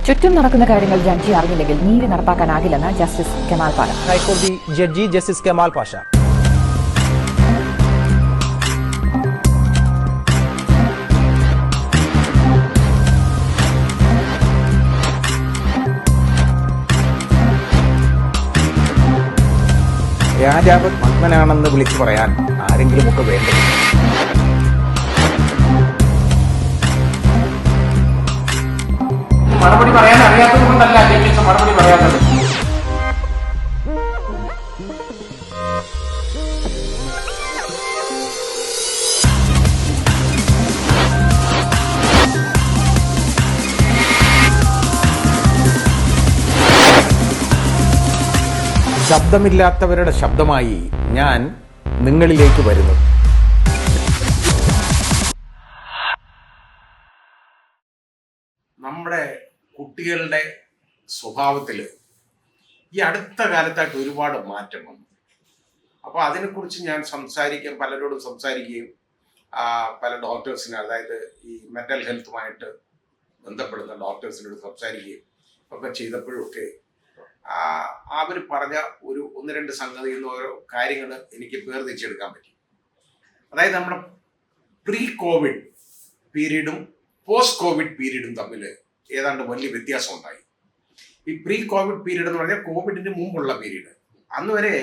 ചുറ്റും നടക്കുന്ന കാര്യങ്ങൾ ജഡ്ജി അറിഞ്ഞില്ലെങ്കിൽ നീതി നടപ്പാക്കാനാകില്ലെന്ന് ജസ്റ്റിസ് കെമാൽ പാഷ. ഹൈക്കോടതി ജഡ്ജി ജസ്റ്റിസ് കെമാൽ പാഷ. രാജാവ് മഗ്നനാണെന്ന് വിളിച്ചു പറയാൻ ആരെങ്കിലുമൊക്കെ വേണ്ടത്. മറുപടി പറയാൻ അറിയാത്തത് കൊണ്ടല്ല ജഡ്ജസ് മറുപടി പറയാത്തത്. ശബ്ദമില്ലാത്തവരുടെ ശബ്ദമായി ഞാൻ നിങ്ങളിലേക്ക് വരുന്നു. നമ്മുടെ കുട്ടികളുടെ സ്വഭാവത്തിൽ ഈ അടുത്ത കാലത്തായിട്ട് ഒരുപാട് മാറ്റം വന്നു. അപ്പോൾ അതിനെക്കുറിച്ച് ഞാൻ പലരോടും സംസാരിക്കുകയും പല ഡോക്ടേഴ്സിനെ, അതായത് ഈ മെൻ്റൽ ഹെൽത്തുമായിട്ട് ബന്ധപ്പെടുന്ന ഡോക്ടേഴ്സിനോട് സംസാരിക്കുകയും ഒക്കെ ചെയ്തപ്പോഴൊക്കെ അവർ പറഞ്ഞ ഒന്ന് രണ്ട് സംഗതിയിൽ നിന്ന് ഓരോ കാര്യങ്ങൾ എനിക്ക് വേർതിരിച്ചെടുക്കാൻ പറ്റി. അതായത് നമ്മുടെ പ്രീ കോവിഡ് പീരീഡും പോസ്റ്റ് കോവിഡ് പീരീഡും തമ്മിൽ ഏതാണ്ട് വലിയ വ്യത്യാസം ഉണ്ടായി. ഈ പ്രീ കോവിഡ് പീരീഡ് എന്ന് പറഞ്ഞാൽ കോവിഡിന് മുമ്പുള്ള പീരീഡ്. അന്ന് വരെ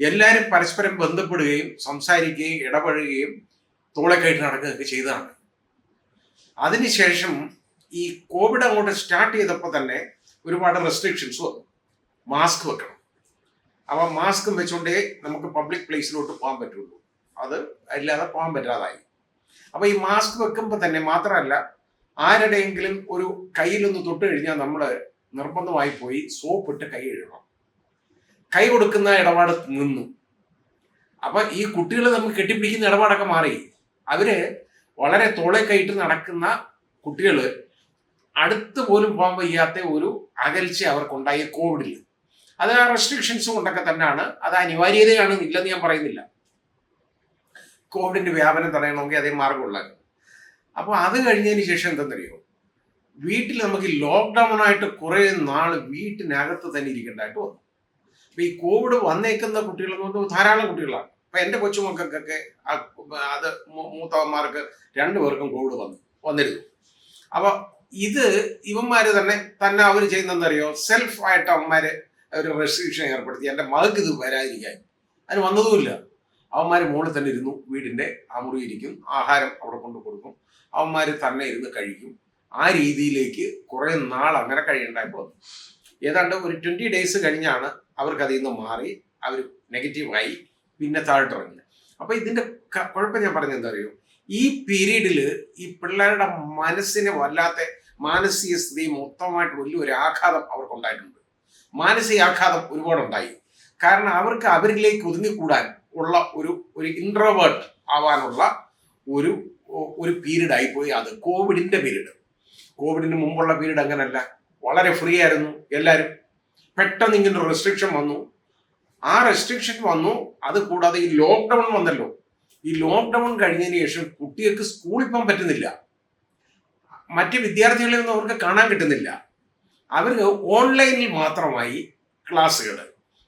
എല്ലാവരും പരസ്പരം ബന്ധപ്പെടുകയും സംസാരിക്കുകയും ഇടപഴകുകയും തോളെക്കയറ്റി നടക്കുകയൊക്കെ ചെയ്തതാണ്. അതിനുശേഷം ഈ കോവിഡ് അങ്ങോട്ട് സ്റ്റാർട്ട് ചെയ്തപ്പോൾ തന്നെ ഒരുപാട് റെസ്ട്രിക്ഷൻസ് വന്നു. മാസ്ക് വെക്കണം. അപ്പോൾ മാസ്കും വെച്ചുകൊണ്ടേ നമുക്ക് പബ്ലിക് പ്ലേസിലോട്ട് പോകാൻ പറ്റുള്ളൂ. അത് അല്ലാതെ പോകാൻ പറ്റാതായി. അപ്പോൾ ഈ മാസ്ക് വെക്കുമ്പോൾ തന്നെ മാത്രമല്ല, ആരുടെയെങ്കിലും ഒരു കയ്യിലൊന്ന് തൊട്ട് കഴിഞ്ഞാൽ നമ്മൾ നിർബന്ധമായി പോയി സോപ്പിട്ട് കൈ കഴുകണം. കൈ കൊടുക്കുന്ന ഇടപാട് നിന്നു. അപ്പം ഈ കുട്ടികൾ നമുക്ക് കെട്ടിപ്പിടിക്കുന്ന ഇടപാടൊക്കെ മാറി. അവര് വളരെ തോളെ കൈയിട്ട് നടക്കുന്ന കുട്ടികൾ അടുത്ത് പോലും പോകാൻ വയ്യാത്ത ഒരു അകൽച്ച അവർക്കുണ്ടായി കോവിഡിൽ. അത് ആ റെസ്ട്രിക്ഷൻസ് കൊണ്ടൊക്കെ തന്നെയാണ്. അത് അനിവാര്യതയാണ്, ഇല്ലെന്ന് ഞാൻ പറയുന്നില്ല. കോവിഡിന്റെ വ്യാപനം തടയണമെങ്കിൽ അതേ മാർഗമുള്ളായിരുന്നു. അപ്പോൾ അത് കഴിഞ്ഞതിന് ശേഷം എന്തെന്നറിയോ, വീട്ടിൽ നമുക്ക് ലോക്ക്ഡൗൺ ആയിട്ട് കുറേ നാൾ വീട്ടിനകത്ത് തന്നെ ഇരിക്കേണ്ടതായിട്ട് വന്നു. അപ്പൊ ഈ കോവിഡ് വന്നേക്കുന്ന കുട്ടികളെന്ന് പറഞ്ഞാൽ ധാരാളം കുട്ടികളാണ്. അപ്പൊ എൻ്റെ കൊച്ചുമക്കൾക്കൊക്കെ അത് മൂത്തവന്മാർക്ക് 2 പേർക്കും കോവിഡ് വന്നിരുന്നു. അപ്പൊ ഇവന്മാര് തന്നെ അവർ ചെയ്യുന്നതെന്നറിയോ, സെൽഫ് ആയിട്ട് അവന്മാര് ഒരു റെസ്ട്രിക്ഷൻ ഏർപ്പെടുത്തി. എൻ്റെ മകൾക്ക് ഇത് വരാതിരിക്കാൻ. അതിന് വന്നതുമില്ല. അവന്മാർ മുകളിൽ തന്നെ ഇരുന്നു, വീടിൻ്റെ ആ മുറി ഇരിക്കും, ആഹാരം അവിടെ കൊണ്ട് കൊടുക്കും, അവന്മാർ തന്നെ ഇരുന്ന് കഴിക്കും. ആ രീതിയിലേക്ക് കുറേ നാൾ അങ്ങനെ കഴിയണ്ടായി വന്നു. ഏതാണ്ട് ഒരു 20 days കഴിഞ്ഞാണ് അവർക്ക് അതിൽ നിന്ന് മാറി അവർ നെഗറ്റീവായി പിന്നെ താഴ്ത്തിറങ്ങി. അപ്പോൾ ഇതിൻ്റെ കുഴപ്പം ഞാൻ പറഞ്ഞത് എന്താ അറിയോ, ഈ പീരീഡിൽ ഈ പിള്ളേരുടെ മനസ്സിന് വല്ലാത്ത മാനസിക സ്ഥിതി മൊത്തമായിട്ട് വലിയൊരു ആഘാതം അവർക്കുണ്ടായിട്ടുണ്ട്. മാനസികാഘാതം ഒരുപാടുണ്ടായി. കാരണം അവർക്ക് അവരിലേക്ക് ഒതുങ്ങിക്കൂടാൻ ഉള്ള ഒരു ഇൻട്രോവേർട്ട് ആവാനുള്ള ഒരു പീരീഡ് ആയിപ്പോയി. അത് കോവിഡിന്റെ പീരീഡ്. കോവിഡിന് മുമ്പുള്ള പീരീഡ് അങ്ങനല്ല, വളരെ ഫ്രീ ആയിരുന്നു എല്ലാവരും. പെട്ടെന്ന് ഇങ്ങനെ റെസ്ട്രിക്ഷൻ വന്നു. ആ റെസ്ട്രിക്ഷൻ വന്നു. അത് കൂടാതെ ഈ ലോക്ക്ഡൗൺ വന്നല്ലോ. ഈ ലോക്ക്ഡൗൺ കഴിഞ്ഞതിന് ശേഷം കുട്ടികൾക്ക് സ്കൂളിൽ പോകാൻ പറ്റുന്നില്ല. മറ്റ് വിദ്യാർത്ഥികളെ ഒന്നും അവർക്ക് കാണാൻ കിട്ടുന്നില്ല. അവർക്ക് ഓൺലൈനിൽ മാത്രമായി ക്ലാസ്സുകൾ.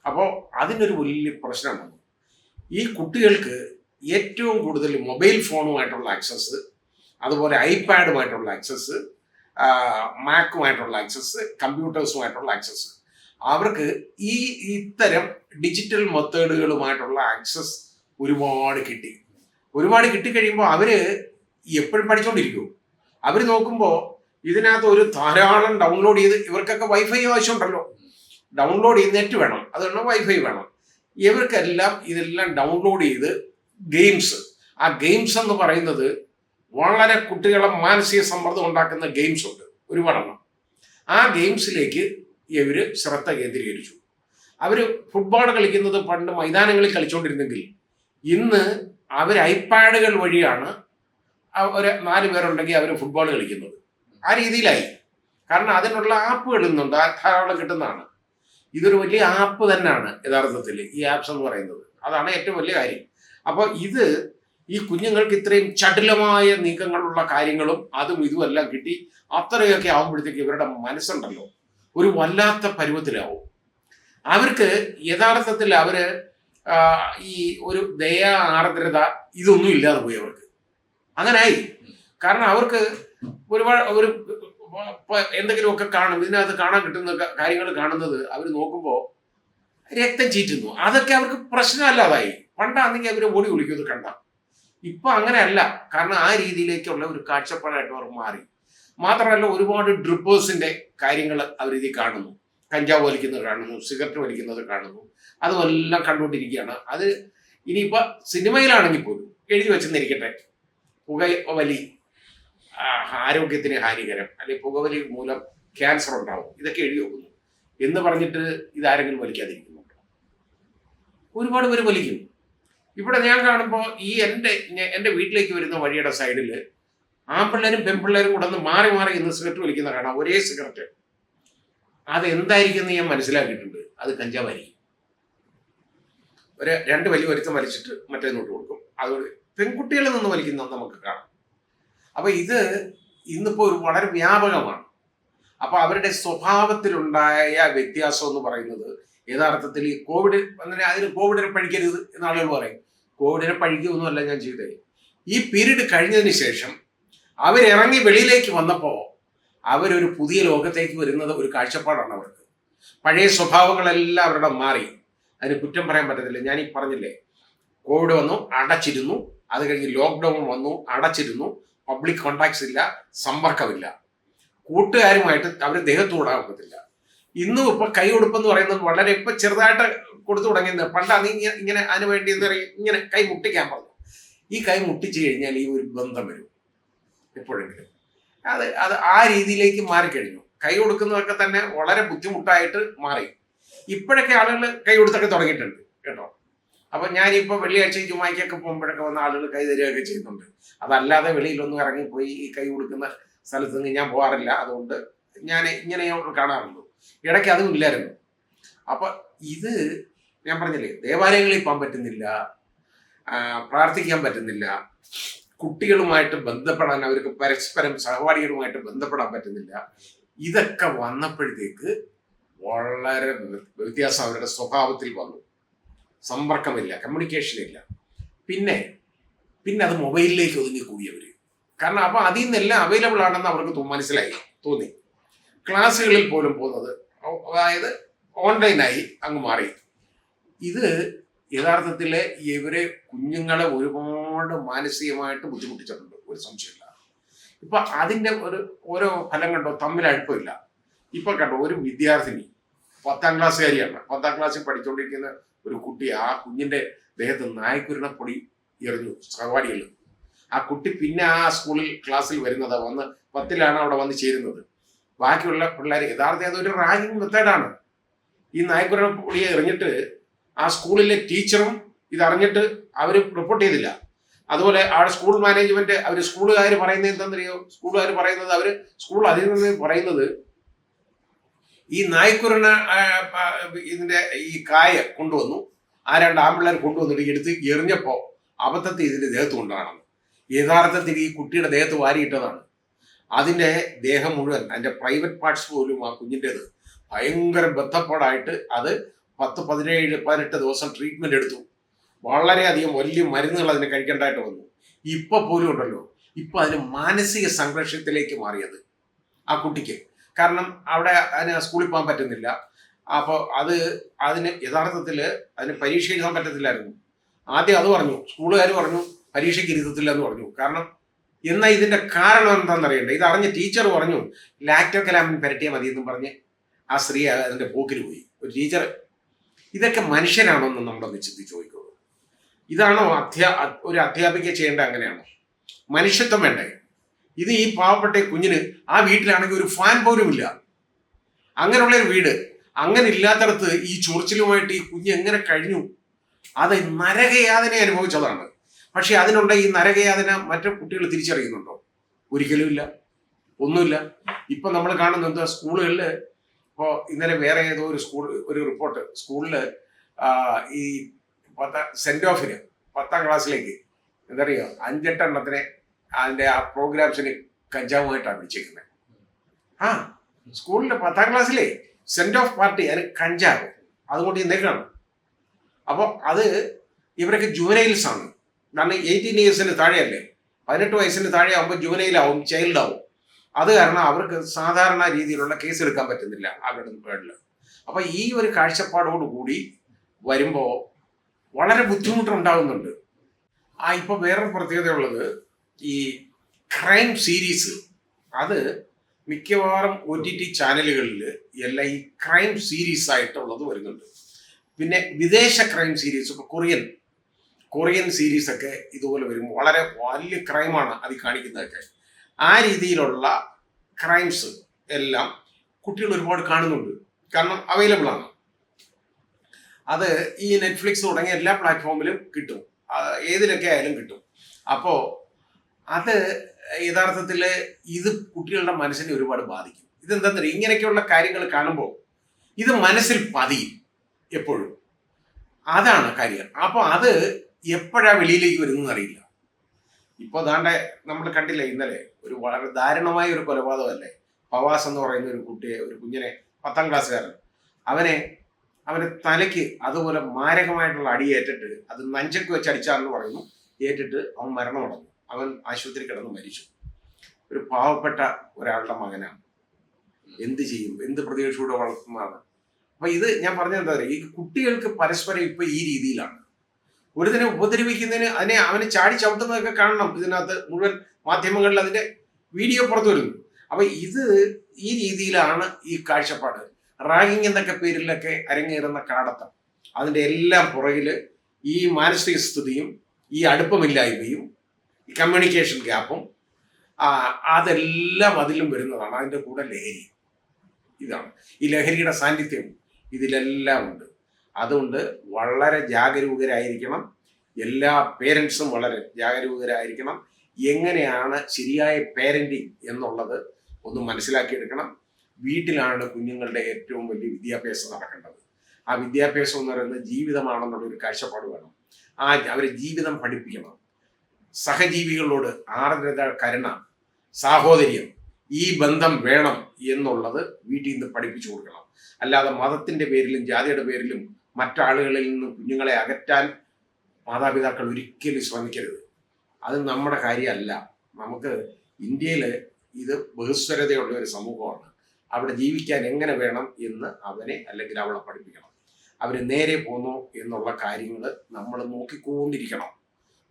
അപ്പോൾ അതിനൊരു വലിയ പ്രശ്നം വന്നു. ഈ കുട്ടികൾക്ക് ഏറ്റവും കൂടുതൽ മൊബൈൽ ഫോണുമായിട്ടുള്ള ആക്സസ്, അതുപോലെ ഐപാഡുമായിട്ടുള്ള ആക്സസ്, മാക്കുമായിട്ടുള്ള ആക്സസ്, കമ്പ്യൂട്ടേഴ്സുമായിട്ടുള്ള ആക്സസ്, അവർക്ക് ഇത്തരം ഡിജിറ്റൽ മെത്തേഡുകളുമായിട്ടുള്ള ആക്സസ് ഒരുപാട് കിട്ടിക്കഴിയുമ്പോൾ അവര് എപ്പോഴും പഠിച്ചുകൊണ്ടിരിക്കും. അവർ നോക്കുമ്പോൾ ഇതിനകത്ത് ഒരു ധാരാളം ഡൗൺലോഡ് ചെയ്ത്, ഇവർക്കൊക്കെ വൈഫൈ ആവശ്യമുണ്ടല്ലോ, ഡൗൺലോഡ് ചെയ്ത് നെറ്റ് വേണം, അതുകൊണ്ട് വൈഫൈ വേണം. ഇവർക്കെല്ലാം ഇതെല്ലാം ഡൗൺലോഡ് ചെയ്ത് ആ ഗെയിംസ് എന്ന് പറയുന്നത് വളരെ കുട്ടികളെ മാനസിക സമ്മർദ്ദം ഉണ്ടാക്കുന്ന ഗെയിംസ് ഉണ്ട് ഒരുപാടെണ്ണം. ആ ഗെയിംസിലേക്ക് ഇവർ ശ്രദ്ധ കേന്ദ്രീകരിച്ചു. അവർ ഫുട്ബോൾ കളിക്കുന്നത് പണ്ട് മൈതാനങ്ങളിൽ കളിച്ചുകൊണ്ടിരുന്നെങ്കിൽ ഇന്ന് അവർ ഐപാഡുകൾ വഴിയാണ് ഒരു 4 പേരുണ്ടെങ്കിൽ അവർ ഫുട്ബോൾ കളിക്കുന്നത്. ആ രീതിയിലായി. കാരണം അതിനുള്ള ആപ്പുകൾ ഇന്നുണ്ട്, ധാരാളം കിട്ടുന്നതാണ്. ഇതൊരു വലിയ ആപ്പ് തന്നെയാണ് യഥാർത്ഥത്തിൽ ഈ ആപ്സ് എന്ന് പറയുന്നത്. അതാണ് ഏറ്റവും വലിയ കാര്യം. അപ്പോൾ ഈ കുഞ്ഞുങ്ങൾക്ക് ഇത്രയും ചടുലമായ നീക്കങ്ങളുള്ള കാര്യങ്ങളും അതും ഇതുമെല്ലാം കിട്ടി അത്രയൊക്കെ ആകുമ്പോഴത്തേക്ക് ഇവരുടെ മനസ്സുണ്ടല്ലോ ഒരു വല്ലാത്ത പരുവത്തിലാവും. അവർക്ക് യഥാർത്ഥത്തിൽ അവര് ഈ ഒരു ദയ ആർദ്രത ഇതൊന്നും ഇല്ലാതെ പോയി അവർക്ക്. അങ്ങനായി. കാരണം അവർക്ക് ഒരുപാട് ഒരു എന്തെങ്കിലുമൊക്കെ കാണും, ഇതിനകത്ത് കാണാൻ കിട്ടുന്ന കാര്യങ്ങൾ കാണുന്നത് അവർ നോക്കുമ്പോൾ രക്തം ചീറ്റുന്നു. അതൊക്കെ അവർക്ക് പ്രശ്നമല്ലാതായി. പണ്ടാണെങ്കിൽ അവർ ഓടി വിളിക്കുന്നത് കണ്ട. ഇപ്പൊ അങ്ങനെയല്ല. കാരണം ആ രീതിയിലേക്കുള്ള ഒരു കാഴ്ചപ്പാടായിട്ട് അവർ മാറി. മാത്രമല്ല ഒരുപാട് ഡ്രിപ്പേഴ്സിന്റെ കാര്യങ്ങൾ അവരിതിൽ കാണുന്നു. കഞ്ചാവ് വലിക്കുന്നത് കാണുന്നു, സിഗരറ്റ് വലിക്കുന്നത് കാണുന്നു. അതുമെല്ലാം കണ്ടുകൊണ്ടിരിക്കുകയാണ്. അത് ഇനിയിപ്പോ സിനിമയിലാണെങ്കിൽ പോലും എഴുതി വെച്ചെന്നിരിക്കട്ടെ, പുകവലി ആരോഗ്യത്തിന് ഹാനികരം, അല്ലെങ്കിൽ പുകവലി മൂലം ക്യാൻസർ ഉണ്ടാവും, ഇതൊക്കെ എഴുതി വെക്കുന്നു എന്ന് പറഞ്ഞിട്ട് ഇതാരെങ്കിലും വലിക്കാതിരിക്കുന്നുണ്ടോ? ഒരുപാട് പേര് വലിക്കും. ഇവിടെ ഞാൻ കാണുമ്പോൾ ഈ എൻ്റെ വീട്ടിലേക്ക് വരുന്ന വഴിയുടെ സൈഡിൽ ആൺപിള്ളേരും പെൺപിള്ളേരും കൂടെ ഒന്ന് മാറി മാറി ഇന്ന് സിഗരറ്റ് വലിക്കുന്ന കാണാം. ഒരേ സിഗരറ്റ്. അത് എന്തായിരിക്കും എന്ന് ഞാൻ മനസ്സിലാക്കിയിട്ടുണ്ട്. അത് കഞ്ചാവായിരിക്കും. രണ്ട് വലിയ ഒരുത്തം വലിച്ചിട്ട് മറ്റേ നോട്ട് കൊടുക്കും. അതുകൊണ്ട് പെൺകുട്ടികളിൽ നിന്ന് വലിക്കുന്നത് നമുക്ക് കാണാം. അപ്പൊ ഇത് ഇന്നിപ്പോ ഒരു വളരെ വ്യാപകമാണ്. അപ്പൊ അവരുടെ സ്വഭാവത്തിലുണ്ടായ വ്യത്യാസം എന്ന് പറയുന്നത് യഥാർത്ഥത്തിൽ ഈ കോവിഡ് അതിന് കോവിഡിനെ പഴിക്കരുത് എന്ന് ആളുകൾ പറയും. കോവിഡിനെ പഴിക്കുകയൊന്നുമല്ല ഞാൻ ചെയ്തത്. ഈ പീരീഡ് കഴിഞ്ഞതിന് ശേഷം അവരിറങ്ങി വെളിയിലേക്ക് വന്നപ്പോൾ അവരൊരു പുതിയ ലോകത്തേക്ക് വരുന്നത് ഒരു കാഴ്ചപ്പാടാണ് അവർക്ക്. പഴയ സ്വഭാവങ്ങളെല്ലാം അവരുടെ മാറി. അതിന് കുറ്റം പറയാൻ പറ്റത്തില്ല. ഞാൻ ഈ പറഞ്ഞില്ലേ, കോവിഡ് വന്നു, അടച്ചിരുന്നു. അത് കഴിഞ്ഞ് ലോക്ക്ഡൗൺ വന്നു, അടച്ചിരുന്നു. പബ്ലിക് കോണ്ടാക്ട്സ് ഇല്ല, സമ്പർക്കമില്ല. കൂട്ടുകാരുമായിട്ട് അവർ ദേഹത്തോടാൻ ഒക്കത്തില്ല. ഇന്നും ഇപ്പൊ കൈ കൊടുപ്പെന്ന് പറയുന്നത് വളരെ ഇപ്പൊ ചെറുതായിട്ട് കൊടുത്തു തുടങ്ങിയത്. പണ്ടാണ് ഇങ്ങനെ അതിനു വേണ്ടി എന്താ പറയുക, ഇങ്ങനെ കൈ മുട്ടിക്കാൻ പറഞ്ഞു. ഈ കൈ മുട്ടിച്ചു കഴിഞ്ഞാൽ ഈ ഒരു ബന്ധം വരും എപ്പോഴെങ്കിലും. അത് ആ രീതിയിലേക്ക് മാറിക്കഴിഞ്ഞു. കൈ കൊടുക്കുന്നതൊക്കെ തന്നെ വളരെ ബുദ്ധിമുട്ടായിട്ട് മാറി. ഇപ്പോഴൊക്കെ ആളുകൾ കൈ കൊടുത്തൊക്കെ തുടങ്ങിയിട്ടുണ്ട് കേട്ടോ. അപ്പൊ ഞാനിപ്പോ വെള്ളിയാഴ്ച ജുമായ്ക്കൊക്കെ പോകുമ്പോഴൊക്കെ വന്ന ആളുകൾ കൈ തരികയൊക്കെ ചെയ്യുന്നുണ്ട്. അതല്ലാതെ വെളിയിലൊന്നും ഇറങ്ങിപ്പോയി ഈ കൈ കൊടുക്കുന്ന സ്ഥലത്ത് നിന്ന് ഞാൻ പോകാറില്ല. അതുകൊണ്ട് ഞാൻ ഇങ്ങനെ കാണാറുള്ളൂ. ഇടയ്ക്ക് അതും ഇല്ലായിരുന്നു. അപ്പൊ ഇത് ഞാൻ പറഞ്ഞില്ലേ, ദേവാലയങ്ങളിൽ പോകാൻ പറ്റുന്നില്ല, പ്രാർത്ഥിക്കാൻ പറ്റുന്നില്ല, കുട്ടികളുമായിട്ട് ബന്ധപ്പെടാൻ അവർക്ക് പരസ്പരം സഹപാഠികളുമായിട്ട് ബന്ധപ്പെടാൻ പറ്റുന്നില്ല. ഇതൊക്കെ വന്നപ്പോഴത്തേക്ക് വളരെ വ്യത്യാസം അവരുടെ സ്വഭാവത്തിൽ വന്നു. സമ്പർക്കമില്ല, കമ്മ്യൂണിക്കേഷൻ ഇല്ല. പിന്നെ അത് മൊബൈലിലേക്ക് ഒതുങ്ങിക്കൂടിയവർ. കാരണം അപ്പൊ അതിൽ നിന്നെല്ലാം അവൈലബിൾ ആണെന്ന് അവർക്ക് മനസ്സിലായി, തോന്നി. ക്ലാസ്സുകളിൽ പോലും പോകുന്നത് അതായത് ഓൺലൈനായി അങ്ങ് മാറി. ഇത് യഥാർത്ഥത്തിൽ ഇവരെ കുഞ്ഞുങ്ങളെ ഒരുപാട് മാനസികമായിട്ട് ബുദ്ധിമുട്ടിച്ചിട്ടുണ്ട്, ഒരു സംശയമില്ല. ഇപ്പൊ അതിന്റെ ഓരോ ഫലം കണ്ടോ, തമ്മിൽ അടുപ്പമില്ല. ഇപ്പൊ കണ്ടോ, ഒരു വിദ്യാർത്ഥിനി 10ാം ക്ലാസ്സുകാരിയാണ്. 10ാം ക്ലാസ്സിൽ പഠിച്ചുകൊണ്ടിരിക്കുന്ന ഒരു കുട്ടി, ആ കുഞ്ഞിന്റെ ദേഹത്ത് നായ്ക്കുരുണ പൊടി എറിഞ്ഞു സഹപാഠികൾ. ആ കുട്ടി പിന്നെ ആ സ്കൂളിൽ ക്ലാസ്സിൽ വരുന്നത് വന്ന് 10ലാണ് അവിടെ വന്ന് ചേരുന്നത്. ബാക്കിയുള്ള പിള്ളേർ യഥാർത്ഥം അതൊരു റാഗിങ് മെത്തേഡാണ്. ഈ നായ്ക്കുരുണ പൊടിയെ എറിഞ്ഞിട്ട് ആ സ്കൂളിലെ ടീച്ചറും ഇതറിഞ്ഞിട്ട് അവർ റിപ്പോർട്ട് ചെയ്തില്ല. അതുപോലെ ആ സ്കൂൾ മാനേജ്മെന്റ് സ്കൂളുകാർ പറയുന്നത് എന്താണെന്നറിയോ? സ്കൂളുകാർ പറയുന്നത് സ്കൂൾ അതിൽ നിന്ന് പറയുന്നത് ഈ നായ്ക്കുരുണ ഇതിന്റെ ഈ കായ കൊണ്ടുവന്നു, ആ 2 ആൺപിള്ളേർ കൊണ്ടുവന്നിട്ട് എടുത്ത് എറിഞ്ഞപ്പോ അബദ്ധത്തിൽ ഇതിന്റെ ദേഹത്ത് കൊണ്ടാണെന്ന്. യഥാർത്ഥത്തിൽ ഈ കുട്ടിയുടെ ദേഹത്ത് വാരിയിട്ടതാണ്. അതിന്റെ ദേഹം മുഴുവൻ, അതിന്റെ പ്രൈവറ്റ് പാർട്സ് പോലും ആ കുഞ്ഞിൻ്റെത് ഭയങ്കര ബന്ധപ്പാടായിട്ട് അത് 10, 17, 18 ദിവസം ട്രീറ്റ്മെന്റ് എടുത്തു. വളരെയധികം വലിയ മരുന്നുകൾ അതിന് കഴിക്കേണ്ടതായിട്ട് വന്നു. ഇപ്പൊ പോലും ഉണ്ടല്ലോ, ഇപ്പൊ അതിന് മാനസിക സംഘർഷത്തിലേക്ക് മാറിയത് ആ കുട്ടിക്ക്. കാരണം അവിടെ അതിന് സ്കൂളിൽ പോകാൻ പറ്റുന്നില്ല. അപ്പോൾ അതിന് യഥാർത്ഥത്തിൽ അതിന് പരീക്ഷ എഴുതാൻ പറ്റത്തില്ലായിരുന്നു. ആദ്യം അത് പറഞ്ഞു, സ്കൂളുകാർ പറഞ്ഞു പരീക്ഷയ്ക്ക് ഇരുത്തത്തില്ല എന്ന് പറഞ്ഞു. കാരണം എന്നാൽ ഇതിന്റെ കാരണം എന്താണെന്ന് അറിയണ്ടേ? ഇത് അറിഞ്ഞ ടീച്ചർ പറഞ്ഞു ലാക്ടോകലാമിൻ പുരട്ടിയാൽ മതി എന്നും പറഞ്ഞ് ആ സ്ത്രീ അതിന്റെ പോക്കിൽ പോയി. ഒരു ടീച്ചർ. ഇതൊക്കെ മനുഷ്യനാണോ എന്ന് നമ്മളൊന്ന് ചിന്തിച്ച് ചോദിക്കുള്ളൂ. ഇതാണോ ഒരു അധ്യാപിക ചെയ്യേണ്ട? അങ്ങനെയാണോ? മനുഷ്യത്വം വേണ്ടേ? ഇത് ഈ പാവപ്പെട്ട കുഞ്ഞിന് ആ വീട്ടിലാണെങ്കിൽ ഒരു ഫാൻ പോലും ഇല്ല. അങ്ങനെയുള്ളൊരു വീട്, അങ്ങനെ ഇല്ലാത്തടത്ത് ഈ ചൊറിച്ചിലുമായിട്ട് ഈ കുഞ്ഞ് എങ്ങനെ കഴിഞ്ഞു? അത് നരകയാതന അനുഭവിച്ചതാണ്. പക്ഷെ അതിനുള്ള ഈ നരകയാതന മറ്റു കുട്ടികൾ തിരിച്ചറിയുന്നുണ്ടോ? ഒരിക്കലും ഇല്ല, ഒന്നുമില്ല. ഇപ്പൊ നമ്മൾ കാണുന്നത് സ്കൂളുകളിൽ. ഇപ്പോൾ ഇന്നലെ വേറെ ഏതോ ഒരു റിപ്പോർട്ട്, സ്കൂളിൽ ഈ സെന്റ് ഓഫിന് 10ാം ക്ലാസ്സിലേക്ക് എന്തറിയോ 5-8 എണ്ണത്തിനെ അതിന്റെ ആ പ്രോഗ്രാംസിന് കഞ്ചാവുമായിട്ടാണ് പിടിച്ചേക്കുന്നത്. ആ സ്കൂളിന്റെ 10ാം ക്ലാസ്സിലെ സെന്റ് ഓഫ് പാർട്ടി അതിന് കഞ്ചാവ് അതുകൊണ്ട് ഇന്നേക്കാണ്. അപ്പോൾ അത് ഇവരൊക്കെ ജുവനൈൽസ് ആണ്. കാരണം 18 ഇയേഴ്സിന് താഴെയല്ലേ, 18 വയസ്സിന് താഴെ ആകുമ്പോൾ ജുവനൈലാവും, ചൈൽഡ് ആവും. അത് കാരണം അവർക്ക് സാധാരണ രീതിയിലുള്ള കേസ് എടുക്കാൻ പറ്റുന്നില്ല അവരുടെ പേരിൽ. അപ്പൊ ഈ ഒരു കാഴ്ചപ്പാടോടുകൂടി വരുമ്പോൾ വളരെ ബുദ്ധിമുട്ടുണ്ടാകുന്നുണ്ട്. ഇപ്പൊ വേറൊരു പ്രത്യേകത ഈ ക്രൈം സീരീസ് അത് മിക്കവാറും OTT ചാനലുകളിൽ എല്ലാം ഈ ക്രൈം സീരീസ് ആയിട്ടുള്ളത് വരുന്നുണ്ട്. പിന്നെ വിദേശ ക്രൈം സീരീസ്, ഇപ്പൊ കൊറിയൻ സീരീസ് ഒക്കെ ഇതുപോലെ വരും. വളരെ വലിയ ക്രൈമാണ് അത് കാണിക്കുന്നതൊക്കെ. ആ രീതിയിലുള്ള ക്രൈംസ് എല്ലാം കുട്ടികൾ ഒരുപാട് കാണുന്നുണ്ട്. കാരണം അവൈലബിൾ ആണ്. അത് ഈ നെറ്റ്ഫ്ലിക്സ് തുടങ്ങിയ എല്ലാ പ്ലാറ്റ്ഫോമിലും കിട്ടും, ഏതിലൊക്കെ ആയാലും കിട്ടും. അപ്പോൾ അത് യഥാർത്ഥത്തിൽ ഇത് കുട്ടികളുടെ മനസ്സിനെ ഒരുപാട് ബാധിക്കും. ഇതെന്താണെന്ന് അറിയാം, ഇങ്ങനെയൊക്കെയുള്ള കാര്യങ്ങൾ കാണുമ്പോൾ ഇത് മനസ്സിൽ പതിയും എപ്പോഴും. അതാണ് കാര്യം. അപ്പോൾ അത് എപ്പോഴാണ് വെളിയിലേക്ക് വരുന്നതെന്ന് അറിയില്ല. ഇപ്പോൾ ദാണ്ടെ നമ്മൾ കണ്ടില്ലേ, ഇന്നലെ ഒരു വളരെ ദാരുണമായ ഒരു കൊലപാതകമല്ലേ, ഫവാസ് എന്ന് പറയുന്ന ഒരു കുഞ്ഞിനെ 10ാം ക്ലാസ്സുകാരൻ അവനെ തലയ്ക്ക് അതുപോലെ മാരകമായിട്ടുള്ള അടിയേറ്റിട്ട്, അത് നഞ്ചക്ക് വെച്ച് അടിച്ചാന്ന് പറയുന്നു, ഏറ്റിട്ട് അവൻ മരണമടഞ്ഞു. അവൻ ആശുപത്രി കിടന്ന് മരിച്ചു. ഒരു പാവപ്പെട്ട ഒരാളുടെ മകനാണ്. എന്ത് ചെയ്യും, എന്ത് പ്രതീക്ഷയോടെ വളർത്തുന്നതാണ്. അപ്പൊ ഇത് ഞാൻ പറഞ്ഞത് എന്താ പറയുക, ഈ കുട്ടികൾക്ക് പരസ്പരം ഇപ്പൊ ഈ രീതിയിലാണ്. ഒരുതിനെ ഉപദ്രവിക്കുന്നതിന് അവനെ ചാടി ചവിട്ടുന്നതൊക്കെ കാണണം. ഇതിനകത്ത് മുഴുവൻ മാധ്യമങ്ങളിൽ അതിന്റെ വീഡിയോ പുറത്തു വരുന്നു. അപ്പൊ ഇത് ഈ രീതിയിലാണ് ഈ കാഴ്ചപ്പാട്. റാഗിങ് എന്നൊക്കെ പേരിലൊക്കെ അരങ്ങേറുന്ന കാടത്തം, അതിന്റെ എല്ലാം പുറകില് ഈ മാനസിക സ്ഥിതിയും ഈ അടുപ്പമില്ലായ്മയും ഈ കമ്മ്യൂണിക്കേഷൻ ഗ്യാപ്പും അതെല്ലാം അതിലും വരുന്നതാണ്. അതിൻ്റെ കൂടെ ലഹരി, ഇതാണ് ഈ ലഹരിയുടെ സാന്നിധ്യം ഇതിലെല്ലാം ഉണ്ട്. അതുകൊണ്ട് വളരെ ജാഗരൂകരായിരിക്കണം. എല്ലാ പേരൻസും വളരെ ജാഗരൂകരായിരിക്കണം. എങ്ങനെയാണ് ശരിയായ പേരൻറ്റിങ് എന്നുള്ളത് ഒന്ന് മനസ്സിലാക്കിയെടുക്കണം. വീട്ടിലാണ് കുഞ്ഞുങ്ങളുടെ ഏറ്റവും വലിയ വിദ്യാഭ്യാസം നടക്കേണ്ടത്. ആ വിദ്യാഭ്യാസം എന്ന് പറയുന്നത് ജീവിതമാണെന്നുള്ളൊരു കാഴ്ചപ്പാട് വേണം. അവരെ ജീവിതം പഠിപ്പിക്കണം. സഹജീവികളോട് ആർദ്രത, കരുണ, സാഹോദര്യം, ഈ ബന്ധം വേണം എന്നുള്ളത് വീട്ടിൽ നിന്ന് പഠിപ്പിച്ചു കൊടുക്കണം. അല്ലാതെ മതത്തിന്റെ പേരിലും ജാതിയുടെ പേരിലും മറ്റാളുകളിൽ നിന്ന് കുഞ്ഞുങ്ങളെ അകറ്റാൻ മാതാപിതാക്കൾ ഒരിക്കലും ശ്രമിക്കരുത്. അത് നമ്മുടെ കാര്യമല്ല. നമുക്ക് ഇന്ത്യയിൽ ഇത് ബഹുസ്വരതയുള്ള ഒരു സമൂഹമാണ്. അവിടെ ജീവിക്കാൻ എങ്ങനെ വേണം എന്ന് അവനെ അല്ലെങ്കിൽ അവളെ പഠിപ്പിക്കണം. അവർ നേരെ പോന്നു എന്നുള്ള കാര്യങ്ങൾ നമ്മൾ നോക്കിക്കൊണ്ടിരിക്കണം.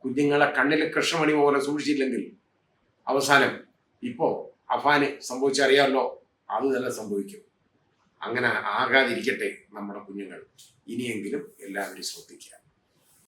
കുഞ്ഞുങ്ങളെ കണ്ണിൽ കൃഷ്ണമണി പോലെ സൂക്ഷിച്ചില്ലെങ്കിൽ അവസാനം ഇപ്പോൾ അഫാന് സംഭവിച്ചറിയാമല്ലോ, അത് തന്നെ സംഭവിക്കും. അങ്ങനെ ആകാതിരിക്കട്ടെ നമ്മുടെ കുഞ്ഞുങ്ങൾ. ഇനിയെങ്കിലും എല്ലാവരും ശ്രദ്ധിക്കുക.